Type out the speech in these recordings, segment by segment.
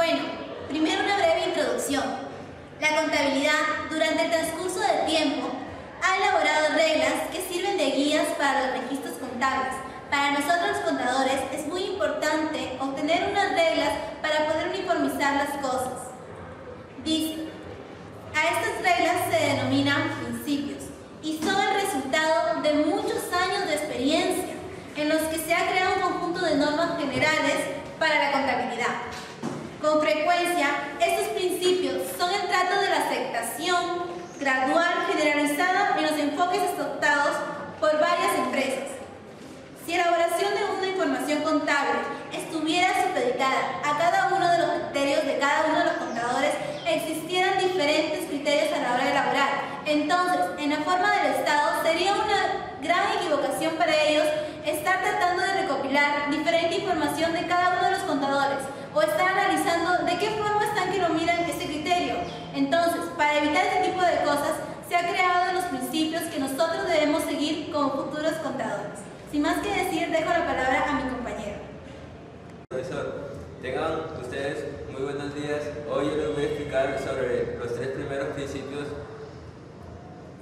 Bueno, primero una breve introducción. La contabilidad, durante el transcurso del tiempo, ha elaborado reglas que sirven de guías para los registros contables. Para nosotros los contadores es muy importante obtener unas reglas para poder uniformizar las cosas. Dice, a estas reglas se denominan principios y son el resultado de muchos años de experiencia en los que se ha creado un conjunto de normas generales para la contabilidad. Con frecuencia, estos principios son el trato de la aceptación gradual generalizada en los enfoques adoptados por varias empresas. Si la elaboración de una información contable estuviera supeditada a cada uno de los criterios de cada uno de los contadores, existieran diferentes criterios a la hora de elaborar. Entonces, en la forma del Estado, sería una gran equivocación para ellos estar tratando de recopilar diferente información de cada uno de los contadores o estar analizando de qué forma están que lo miran este criterio. Entonces, para evitar este tipo de cosas, se ha creado los principios que nosotros debemos seguir como futuros contadores. Sin más que decir, dejo la palabra a mi compañero. Profesor, tengan ustedes muy buenos días. Hoy yo les voy a explicar sobre los 3 primeros principios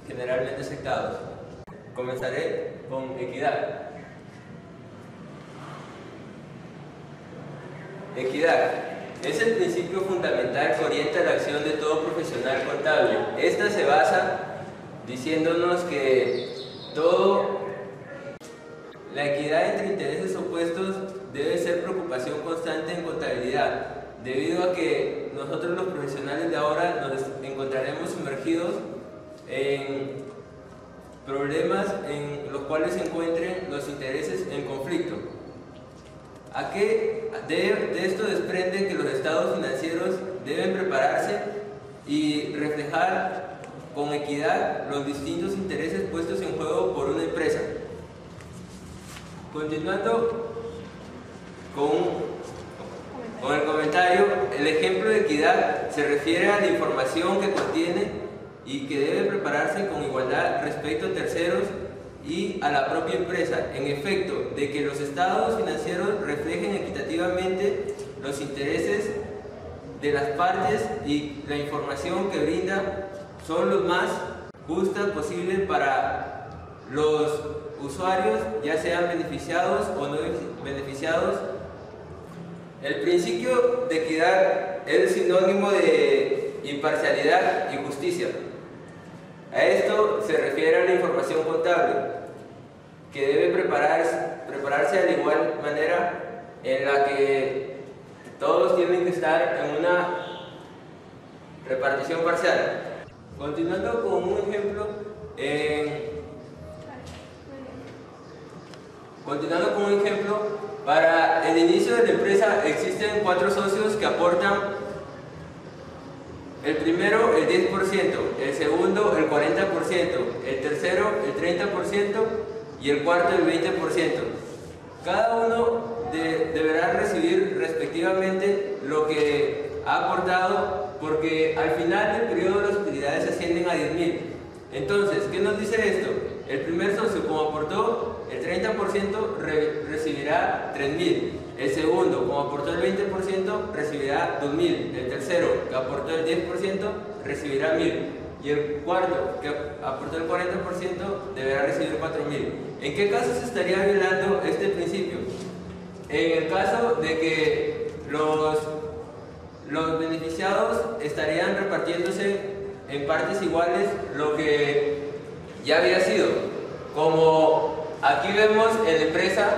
generalmente aceptados. Comenzaré con equidad. Equidad es el principio fundamental que orienta la acción de todo profesional contable. Esta se basa diciéndonos que la equidad entre intereses opuestos debe ser preocupación constante en contabilidad, debido a que nosotros los profesionales de ahora nos encontraremos sumergidos en problemas en los cuales se encuentren los intereses en conflicto. De esto desprende que los estados financieros deben prepararse y reflejar con equidad los distintos intereses puestos en juego por una empresa. Continuando con el comentario, el ejemplo de equidad se refiere a la información que contiene y que debe prepararse con igualdad respecto a terceros y a la propia empresa, en efecto, de que los estados financieros reflejen equitativamente los intereses de las partes y la información que brinda son los más justas posibles para los usuarios, ya sean beneficiados o no beneficiados. El principio de equidad es sinónimo de imparcialidad y justicia. A esto se refiere a la información contable, que debe prepararse de la igual manera en la que todos tienen que estar en una repartición parcial. Continuando con un ejemplo, para el inicio de la empresa existen 4 socios que aportan: el primero el 10%, el segundo el 40%, el tercero el 30% y el cuarto el 20%. Cada uno deberá recibir respectivamente lo que ha aportado, porque al final del periodo las utilidades ascienden a 10.000. Entonces, ¿qué nos dice esto? El primer socio, como aportó el 30%, recibirá 3.000. El segundo, como aportó el 20%, recibirá 2.000. El tercero, que aportó el 10%, recibirá 1.000. Y el cuarto, que aportó el 40%, deberá recibir 4.000. ¿En qué caso se estaría violando este principio? En el caso de que los beneficiados estarían repartiéndose en partes iguales lo que ya había sido. Como aquí vemos, en la empresa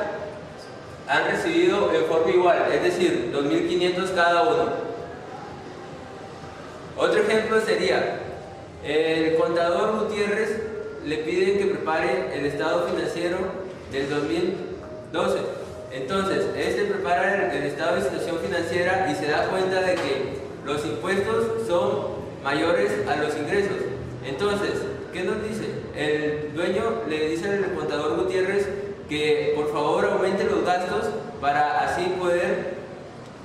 han recibido en forma igual, es decir, 2.500 cada uno. Otro ejemplo sería, el contador Gutiérrez le piden que prepare el estado financiero del 2012. Entonces, este prepara el estado de situación financiera y se da cuenta de que los impuestos son mayores a los ingresos. Entonces, ¿qué nos dice? El dueño le dice al contador Gutiérrez que por favor aumente los gastos para así poder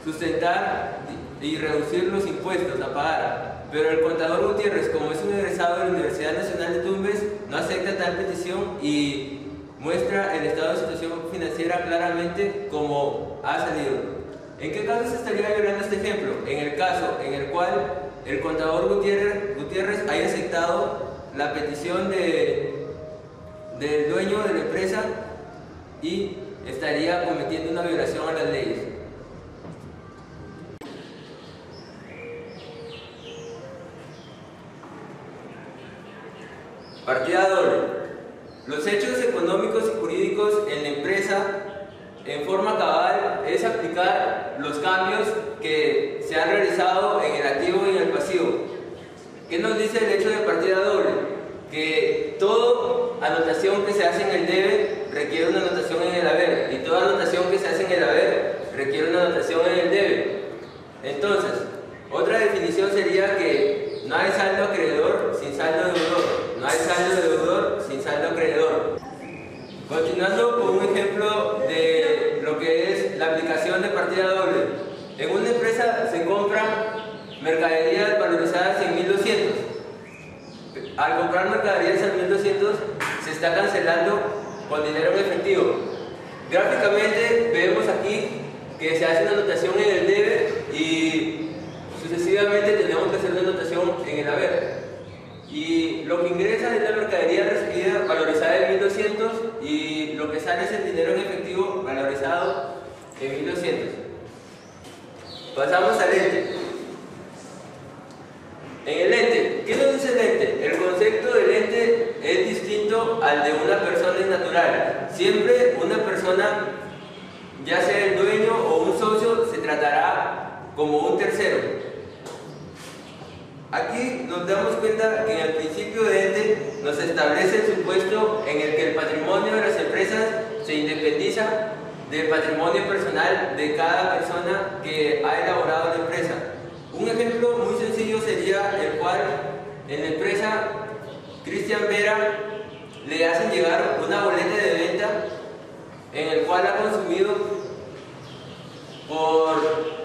sustentar y reducir los impuestos a pagar. Pero el contador Gutiérrez, como es un egresado de la Universidad Nacional de Tumbes, no acepta tal petición y muestra el estado de situación financiera claramente como ha salido. ¿En qué caso se estaría violando este ejemplo? En el caso en el cual el contador Gutiérrez haya aceptado la petición del dueño de la empresa y estaría cometiendo una violación a las leyes. Partida doble. Los hechos económicos y jurídicos en la empresa en forma cabal es aplicar los cambios que se han realizado en el activo y en el pasivo. ¿Qué nos dice el hecho de partida doble? Que toda anotación que se hace en el debe requiere una anotación en el haber, y toda anotación que se hace en el haber requiere una anotación en el debe. Entonces, otra definición sería que no hay saldo acreedor sin saldo deudor, no hay saldo deudor sin saldo acreedor. Continuando con un ejemplo de lo que es la aplicación de partida doble. En una empresa se compran mercaderías valorizadas en 1200. Al comprar mercaderías en 1200 se está cancelando con dinero en efectivo. Gráficamente vemos aquí que se hace una anotación en el debe y sucesivamente tenemos que hacer una anotación en el haber. Y lo que ingresa es la mercadería recibida valorizada en 1200 y lo que sale es el dinero en efectivo valorizado en 1200. Pasamos al ente. En el ente, ¿qué nos dice el ente? El concepto del ente es distinto al de una persona natural. Siempre una persona, ya sea el dueño o un socio, se tratará como un tercero. Aquí nos damos cuenta que en el principio de ente nos establece el supuesto en el que el patrimonio de las empresas se independiza del patrimonio personal de cada persona que ha elaborado la empresa. Un ejemplo muy sencillo sería el cual en la empresa Cristian Vera le hacen llegar una boleta de venta en el cual ha consumido por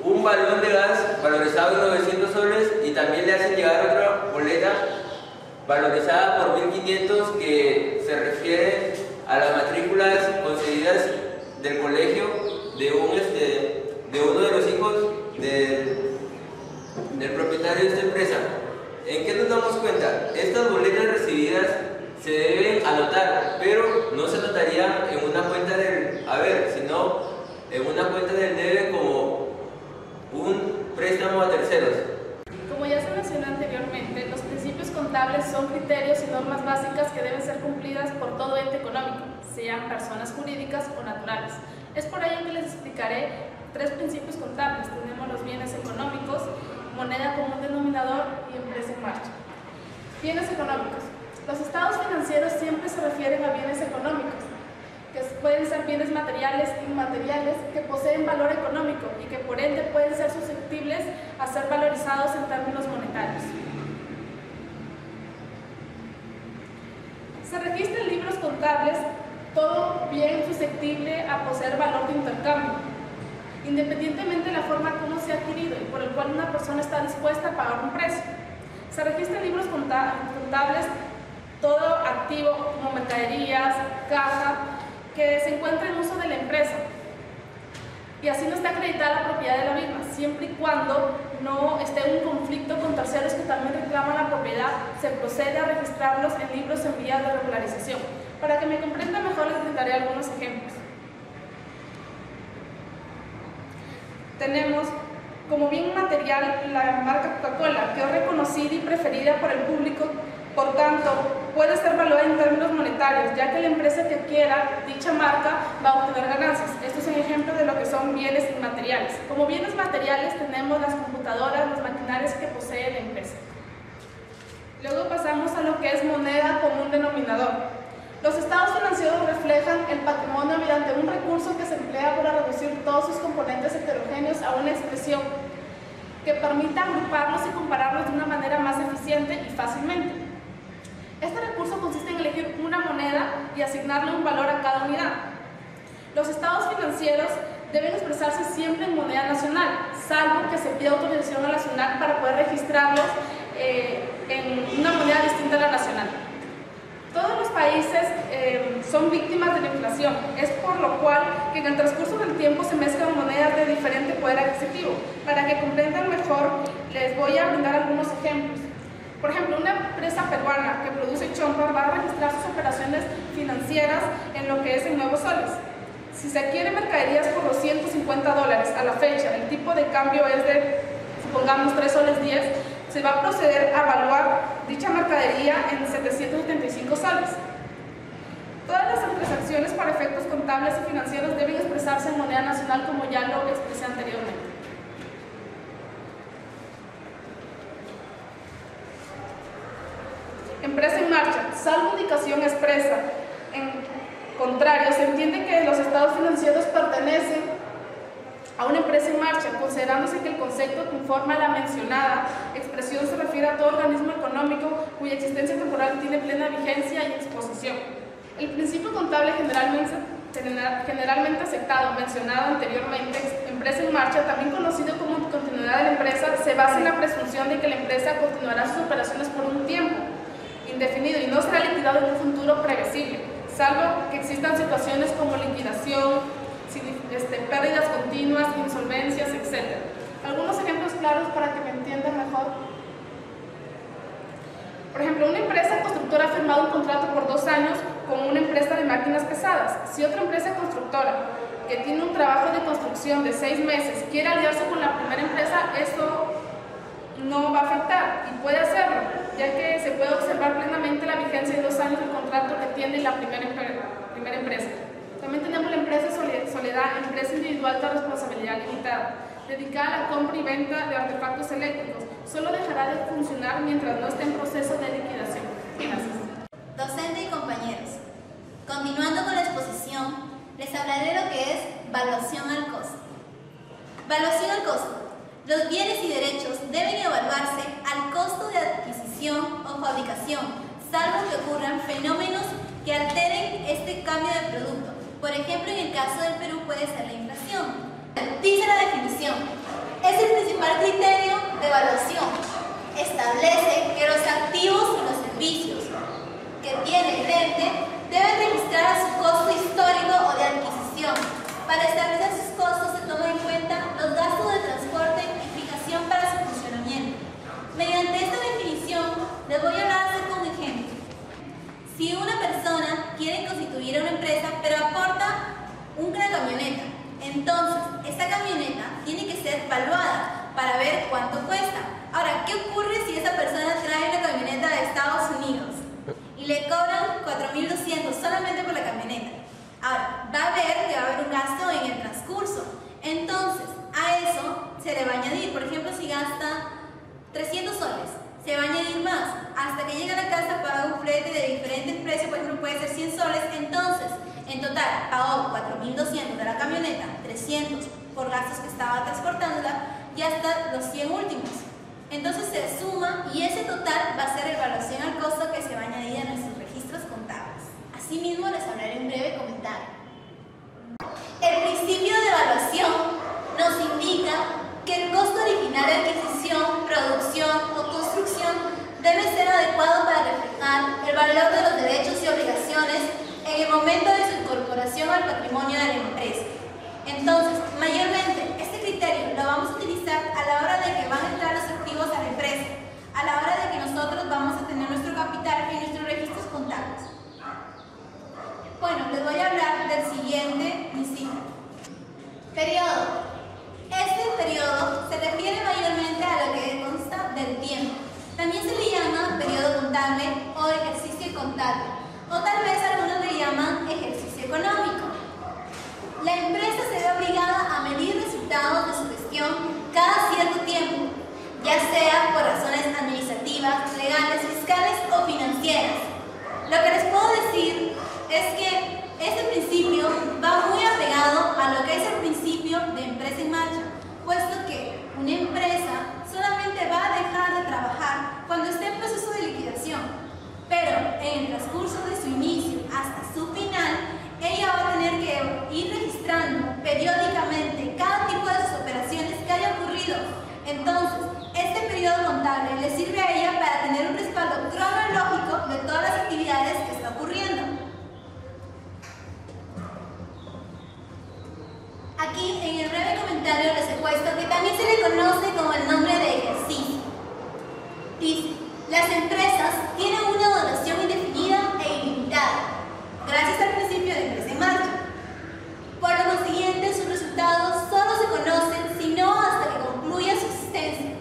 un balón de gas valorizado en 900 soles y también le hacen llegar otra boleta valorizada por 1500 que se refiere a las matrículas concedidas del colegio de uno de los hijos del propietario de esta empresa. ¿En qué nos damos cuenta? Estas boletas recibidas se deben anotar, pero no se anotarían en una cuenta del haber, sino en una cuenta del debe como un préstamo a terceros. Como ya se mencionó anteriormente, los principios contables son criterios y normas básicas que deben ser cumplidas por todo ente económico, sean personas jurídicas o naturales. Es por ello que les explicaré 3 principios contables. Tenemos los bienes económicos, moneda común denominador y empresa en marcha. Bienes económicos. Los estados financieros siempre se refieren a bienes económicos, que pueden ser bienes materiales e inmateriales que poseen valor económico y que por ende pueden ser susceptibles a ser valorizados en términos monetarios. Se registra en libros contables todo bien susceptible a poseer valor de intercambio, independientemente de la forma como se ha adquirido y por el cual una persona está dispuesta a pagar un precio. Se registra en libros contables todo activo como mercaderías, caja, que se encuentra en uso de la empresa y así no está acreditada la propiedad de la misma, siempre y cuando no esté en un conflicto con terceros que también reclaman la propiedad, se procede a registrarlos en libros en vías de regularización. Para que me comprenda mejor les brindaré algunos ejemplos. Tenemos como bien material la marca Coca-Cola, que es reconocida y preferida por el público, por tanto, puede ser valuada en términos monetarios, ya que la empresa que adquiera dicha marca va a obtener ganancias. Esto es un ejemplo de lo que son bienes inmateriales. Como bienes materiales tenemos las computadoras, los maquinarios que posee la empresa. Luego pasamos a lo que es moneda común denominador. Los estados financieros reflejan el patrimonio mediante un recurso que se emplea para reducir todos sus componentes heterogéneos a una expresión que permita agruparlos y compararlos de una manera más eficiente y fácilmente. Este recurso consiste en elegir una moneda y asignarle un valor a cada unidad. Los estados financieros deben expresarse siempre en moneda nacional, salvo que se pida autorización a la nacional para poder registrarlos en una moneda distinta a la nacional. Todos los países son víctimas de la inflación. Es por lo cual que en el transcurso del tiempo se mezclan monedas de diferente poder adquisitivo. Para que comprendan mejor, les voy a brindar algunos ejemplos. Por ejemplo, una empresa peruana que produce chompas va a registrar sus operaciones financieras en lo que es en nuevos soles. Si se adquiere mercaderías por los $150 a la fecha, el tipo de cambio es de, supongamos, 3 soles 10, se va a proceder a evaluar dicha mercadería en 775 soles. Todas las transacciones para efectos contables y financieros deben expresarse en moneda nacional, como ya lo expresé anteriormente. Empresa en marcha. Salvo indicación expresa en contrario, se entiende que los estados financieros pertenecen a una empresa en marcha, considerándose que el concepto conforme a la mencionada expresión se refiere a todo organismo económico cuya existencia temporal tiene plena vigencia y exposición. El principio contable generalmente aceptado, mencionado anteriormente, empresa en marcha, también conocido como continuidad de la empresa, se basa en la presunción de que la empresa continuará sus operaciones por un tiempo indefinido y no será liquidado en un futuro previsible, salvo que existan situaciones como liquidación, pérdidas continuas, insolvencias, etc. Algunos ejemplos claros para que me entiendan mejor. Por ejemplo, una empresa constructora ha firmado un contrato por 2 años con una empresa de máquinas pesadas. Si otra empresa constructora que tiene un trabajo de construcción de 6 meses quiere aliarse con la primera empresa, esto no va a afectar y puede hacerlo, ya que se puede observar plenamente la vigencia de 2 años del contrato que tiene la primera empresa. También tenemos la empresa Soledad, empresa individual de responsabilidad limitada, dedicada a la compra y venta de artefactos eléctricos. Solo dejará de funcionar mientras no esté en proceso de liquidación. Gracias. Docente y compañeros, continuando con la exposición, les hablaré de lo que es valuación al costo. Valuación al costo. Los bienes y derechos deben evaluarse al costo de adquisición o fabricación, salvo que ocurran fenómenos que alteren este cambio de producto. Por ejemplo, en el caso del Perú puede ser la inflación. Dice la definición, es el principal criterio de evaluación. Establece que los activos y los servicios que tiene el ente deben registrar su costo histórico o de adquisición. Para establecer sus costos se toman en cuenta los gastos de transporte y fijación para su funcionamiento. Mediante esta definición, les voy a hablar acerca de un ejemplo. Si una persona quiere constituir una empresa, pero aporta una camioneta, entonces esta camioneta tiene que ser valuada para ver cuánto cuesta. Ahora, ¿qué ocurre si esa persona trae una camioneta de Estados Unidos y le cobran 4.200 solamente por la camioneta? Ahora, va a ver que va a haber un gasto en el transcurso. Entonces, a eso se le va a añadir, por ejemplo, si gasta 300 soles, se va a añadir más. Hasta que llega a la casa paga un flete de diferentes precios, por ejemplo, puede ser 100 soles. Entonces, en total, pagó 4.200 de la camioneta, 300 por gastos que estaba transportándola y hasta los 100 últimos. Entonces se suma y ese total va a ser la evaluación al costo que se va a añadir a nuestros registros contables. Asimismo, les hablaré un breve comentario. El principio de evaluación nos indica que el costo original de adquisición, producción o construcción debe ser adecuado para reflejar el valor de los derechos y obligaciones en el momento de su incorporación al patrimonio de la empresa. Entonces, mayormente, este criterio lo vamos a utilizar a la hora de que van a entrar los activos a la empresa, a la hora de que nosotros vamos a tener nuestro capital y nuestros registros contables. Bueno, les voy a hablar del siguiente inciso. Periodo. Este periodo se refiere mayormente a lo que consta del tiempo. También se le llama periodo contable o ejercicio contable, o tal vez algunos le llaman ejercicio económico. La empresa se ve obligada a medir resultados comentario les he puesto que también se le conoce como el nombre de ejercicio. Dice, las empresas tienen una duración indefinida e ilimitada, gracias al principio de empresa en marcha. Por lo consiguiente, sus resultados solo se conocen si no hasta que concluya su existencia,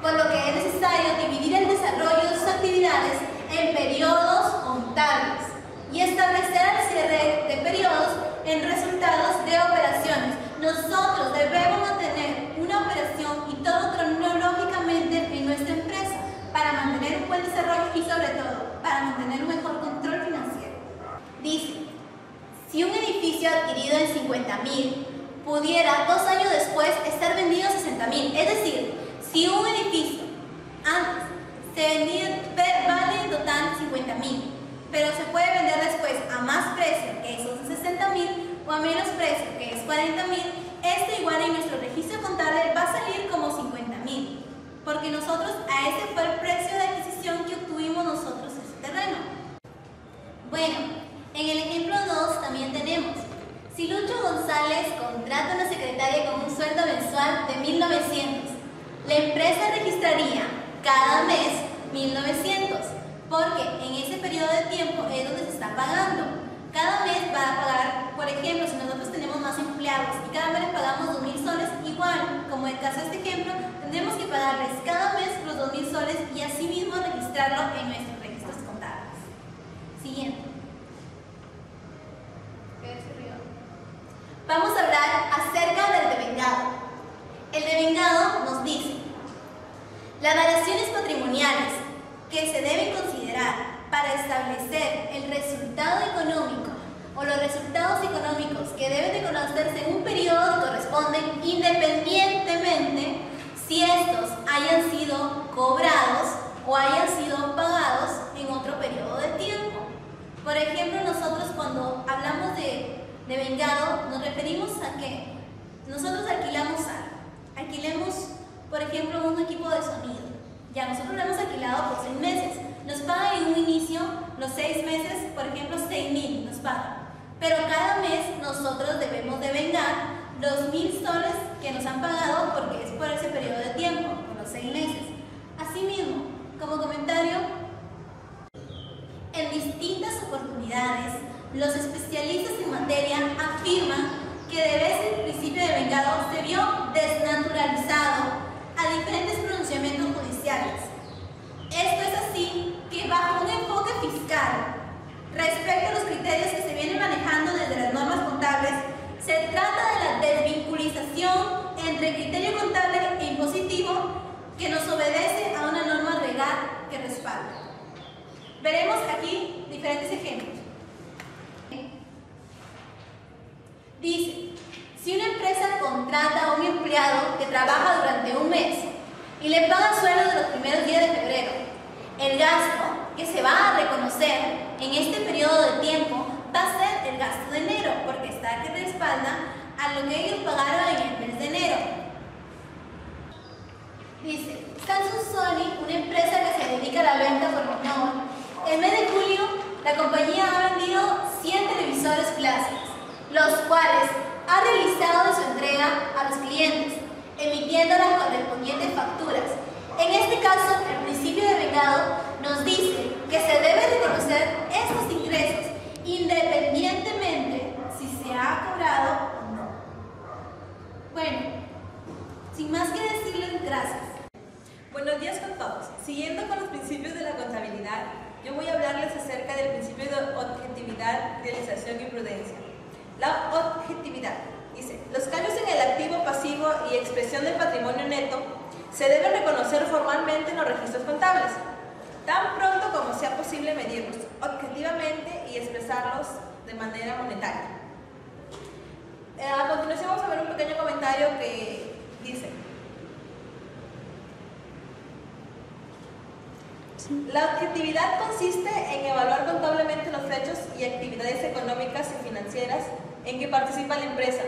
por lo que es necesario dividir el desarrollo de sus actividades en periodos contables y establecer el cierre de periodos en resultados de operaciones. Nosotros debemos mantener una operación y todo cronológicamente en nuestra empresa para mantener un buen desarrollo y sobre todo para mantener un mejor control financiero. Dice, si un edificio adquirido en 50.000 pudiera 2 años después estar vendido a 60.000, es decir, si un edificio antes se vendía, vale en total 50.000, pero se puede vender después a más precio, que esos de 60.000, o a menos precio, que es 40.000, este igual en nuestro registro contable va a salir como 50.000, porque nosotros a ese fue el precio de adquisición que obtuvimos nosotros ese terreno. Bueno, en el ejemplo 2 también tenemos, si Lucho González contrata a una secretaria con un sueldo mensual de 1.900, la empresa registraría cada mes 1.900, porque en ese periodo de tiempo es donde se está pagando. Cada mes va a pagar, por ejemplo, si nosotros tenemos más empleados y cada mes les pagamos 2.000 soles, igual, como en el caso de este ejemplo, tendremos que pagarles cada mes los 2.000 soles y así mismo registrarlo en nuestros registros contables. Siguiente. Vamos a hablar acerca del devengado. El devengado nos dice, las variaciones patrimoniales que se deben considerar para establecer el resultado económico o los resultados económicos que deben de conocerse en un periodo corresponden independientemente si estos hayan sido cobrados o hayan sido pagados en otro periodo de tiempo. Por ejemplo, nosotros cuando hablamos de devengado nos referimos a que nosotros alquilamos algo. Alquilemos, por ejemplo, un equipo de sonido. Ya nosotros lo hemos alquilado por 6 meses. Nos pagan en un inicio los 6 meses, por ejemplo, 6.000 nos pagan. Pero cada mes nosotros debemos devengar los 1.000 soles que nos han pagado porque es por ese periodo de tiempo, por los 6 meses. Asimismo, como comentario, en distintas oportunidades, los especialistas en materia afirman que de vez el principio de vengado se vio desnaturalizado a diferentes pronunciamientos judiciales. Esto es así que bajo un enfoque fiscal, respecto a los criterios que se vienen manejando desde las normas contables, se trata de la desvinculización entre el criterio contable e impositivo que nos obedece a una norma legal que respalda. Veremos aquí diferentes ejemplos. Dice, si una empresa contrata a un empleado que trabaja durante un mes y le paga sueldo de los primeros días de febrero, el gasto que se va a reconocer en este periodo de tiempo va a ser el gasto de enero, porque está que respalda a lo que ellos pagaron en el mes de enero. Dice, Samsung Sony, una empresa que se dedica a la venta por menor, el mes de julio la compañía ha vendido 100 televisores clásicos, los cuales ha realizado su entrega a los clientes, emitiendo las correspondientes facturas. En este caso, el principio de vengado nos dice que se debe reconocer estos ingresos independientemente si se ha cobrado o no. Bueno, sin más que decirles, gracias. Buenos días con todos. Siguiendo con los principios de la contabilidad, yo voy a hablarles acerca del principio de objetividad, realización y prudencia. La objetividad dice, los cambios en el activo, pasivo y expresión del patrimonio neto se deben reconocer formalmente en los registros contables, tan pronto como sea posible medirlos objetivamente y expresarlos de manera monetaria. A continuación vamos a ver un pequeño comentario que dice, la objetividad consiste en evaluar contablemente los hechos y actividades económicas y financieras en que participa la empresa,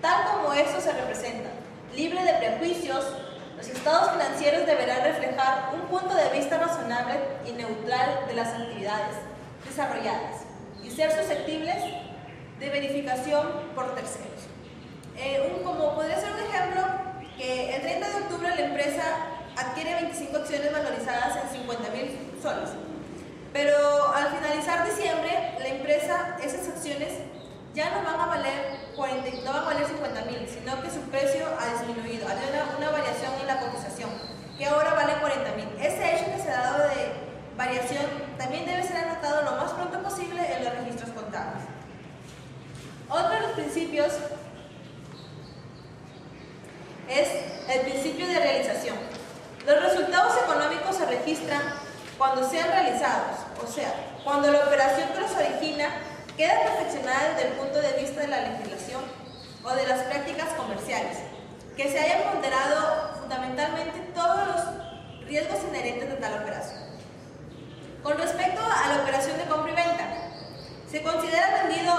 tal como estos se representan, libre de prejuicios. Los estados financieros deberán reflejar un punto de vista razonable y neutral de las actividades desarrolladas y ser susceptibles de verificación por terceros. Como podría ser un ejemplo, que el 30 de octubre la empresa adquiere 25 acciones valorizadas en 50.000 soles. Pero al finalizar diciembre, la empresa, esas acciones ya no van a valer 50.000, sino que su precio ha disminuido. Hay una variación en la cotización, que ahora vale 40.000. Ese hecho que se ha dado de variación también debe ser anotado lo más pronto posible en los registros contables. Otro de los principios es el principio de realización. Los resultados económicos se registran cuando sean realizados, o sea, cuando la operación que los origina queda perfeccionada desde el punto de vista de la legislación o de las prácticas comerciales, que se hayan ponderado fundamentalmente todos los riesgos inherentes de tal operación. Con respecto a la operación de compra y venta, se considera vendido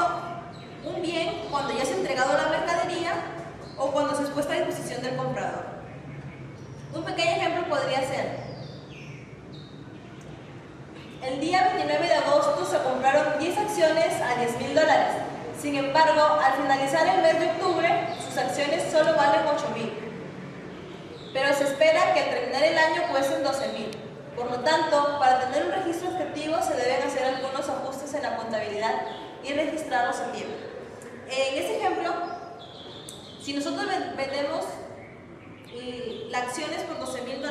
un bien cuando ya se ha entregado la mercadería o cuando se ha puesto a disposición del comprador. Un pequeño ejemplo podría ser: el día 29 de agosto se compraron 10 acciones a $10.000. Sin embargo, al finalizar el mes de octubre, sus acciones solo valen $8.000. Pero se espera que al terminar el año cuesten $12.000. Por lo tanto, para tener un registro objetivo se deben hacer algunos ajustes en la contabilidad y registrarlos a tiempo. En este ejemplo, si nosotros vendemos las acciones por $12.000,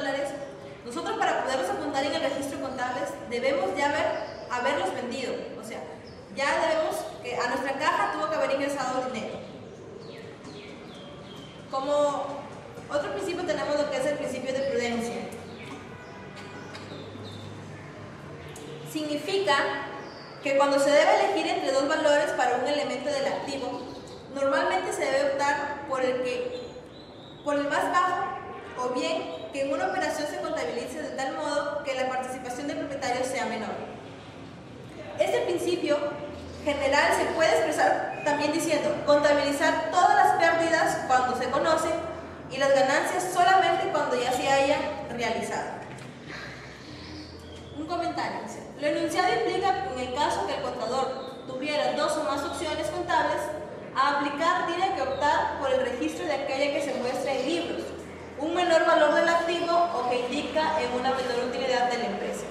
nosotros para poderlos apuntar en el registro contable debemos ya haberlos vendido. O sea, ya debemos que a nuestra caja tuvo que haber ingresado dinero. Como otro principio tenemos lo que es el principio de prudencia. Significa que cuando se debe elegir entre dos valores para un elemento del activo, normalmente se debe optar por el más bajo, o bien que en una operación se contabilice de tal modo que la participación del propietario sea menor. Este principio general se puede expresar también diciendo contabilizar todas las pérdidas cuando se conocen y las ganancias solamente cuando ya se hayan realizado. Un comentario. Lo enunciado implica, en el caso que el contador tuviera dos o más opciones contables, a aplicar tiene que optar por el registro de aquella que se muestra en libros, un menor valor del activo o que indica en una menor utilidad de la empresa.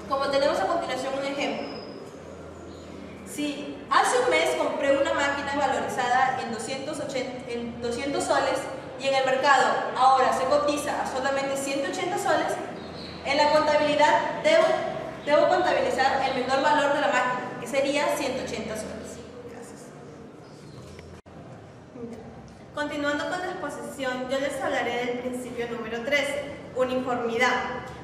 Como tenemos a continuación un ejemplo. Si hace un mes compré una máquina valorizada en 200 soles y en el mercado ahora se cotiza a solamente 180 soles, en la contabilidad debo contabilizar el menor valor de la máquina, que sería 180 soles. Gracias. Continuando con la exposición, yo les hablaré del principio número 13, uniformidad.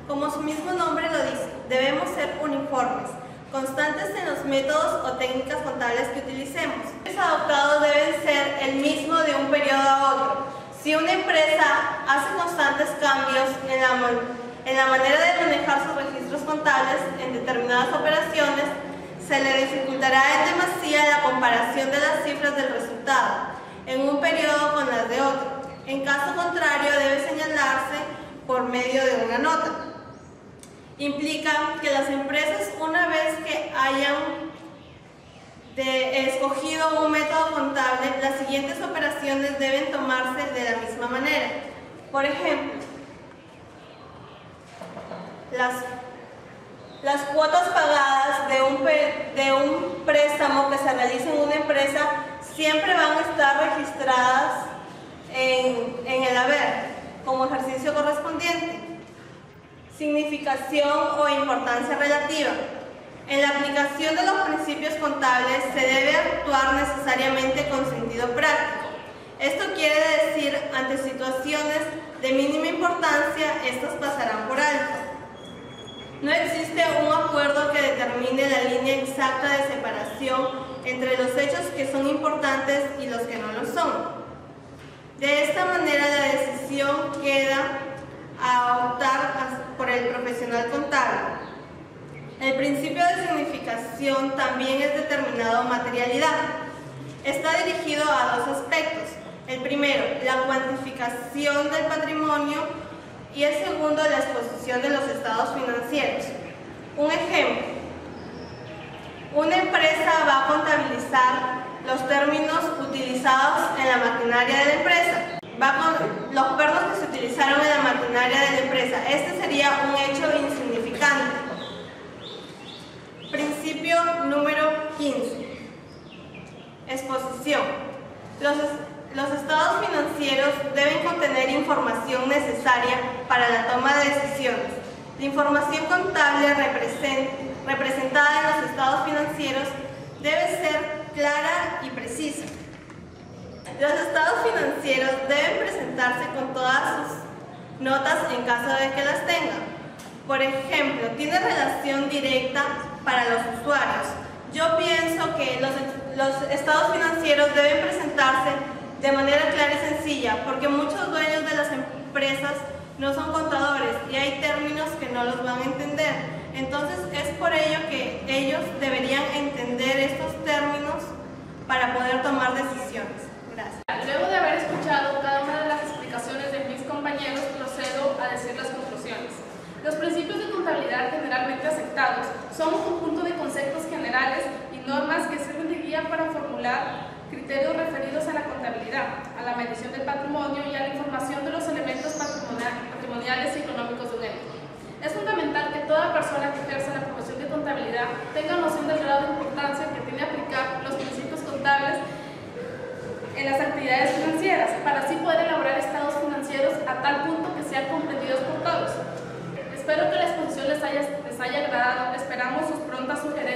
Como su mismo nombre lo dice, debemos ser uniformes, constantes en los métodos o técnicas contables que utilicemos. Los adoptados deben ser el mismo de un periodo a otro. Si una empresa hace constantes cambios en la manera de manejar sus registros contables en determinadas operaciones, se le dificultará en demasía la comparación de las cifras del resultado en un periodo con las de otro. En caso contrario, debe señalarse por medio de una nota. Implica que las empresas, una vez que hayan escogido un método contable, las siguientes operaciones deben tomarse de la misma manera. Por ejemplo, las cuotas pagadas de un préstamo que se realiza en una empresa siempre van a estar registradas en el haber como ejercicio correspondiente. Significación o importancia relativa. En la aplicación de los principios contables se debe actuar necesariamente con sentido práctico. Esto quiere decir, ante situaciones de mínima importancia, estas pasarán por alto. No existe un acuerdo que determine la línea exacta de separación entre los hechos que son importantes y los que no lo son. De esta manera la decisión queda a optar por el profesional contable. El principio de significación también es determinado materialidad. Está dirigido a dos aspectos. El primero, la cuantificación del patrimonio, y el segundo, la exposición de los estados financieros. Un ejemplo: una empresa va a contabilizar los términos utilizados en la maquinaria de la empresa. Va con los pernos que se utilizaron en la maquinaria de la empresa. Este sería un hecho insignificante. Principio número 15. Exposición. Los estados financieros deben contener información necesaria para la toma de decisiones. La información contable representada en los estados financieros debe ser clara y precisa. Los estados financieros deben presentarse con todas sus notas en caso de que las tengan. Por ejemplo, tiene relación directa para los usuarios. Yo pienso que los estados financieros deben presentarse de manera clara y sencilla, porque muchos dueños de las empresas no son contadores y hay términos que no los van a entender. Entonces es por ello que ellos deberían entender estos términos para poder tomar decisiones. Gracias. Luego de haber escuchado cada una de las explicaciones de mis compañeros, procedo a decir las conclusiones. Los principios de contabilidad generalmente aceptados son un conjunto de conceptos generales y normas que sirven de guía para formular criterios referidos a la contabilidad, a la medición del patrimonio y a la información de los elementos patrimoniales y económicos de un ente. Es fundamental que toda persona que ejerza la profesión de contabilidad tenga noción del grado de importancia que tiene aplicar los principios contables en las actividades financieras, para así poder elaborar estados financieros a tal punto que sean comprendidos por todos. Espero que la exposición les haya agradado. Esperamos sus prontas sugerencias